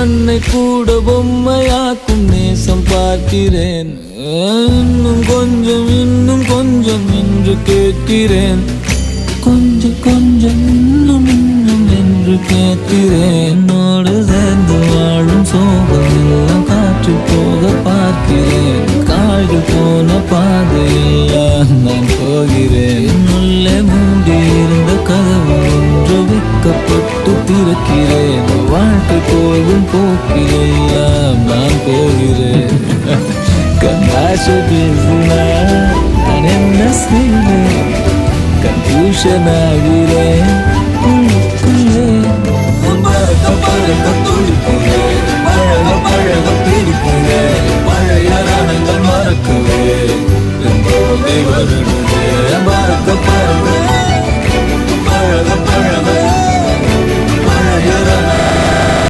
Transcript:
மண்ணை கூட பொம்மையாக்கும் நேசம் பார்க்கிறேன். இன்னும் கொஞ்சம் என்று கேட்கிறேன். கொஞ்சம் கொஞ்சம் இன்னும் என்று கேட்கிறேன். என்னோடு சேர்ந்து வாழும் சோகம் எல்லாம் காற்று போக பார்க்கிறேன். கால்கள் போன பாதையெல்லாம் நான் போகிறேன். உள்ளே மூடி இருந்த கதவு ஒன்று விற்கப்பட்டு திறக்கிறேன். வாழ்க்கை போகும் போக்கிலெல்லாம் நான் போகிறேன். கண்ணாசை பேசினார் நான் என்ன செய்வேன்? கன்ஃபியூஷன் ஆகிறேன். பறக்க பறக்க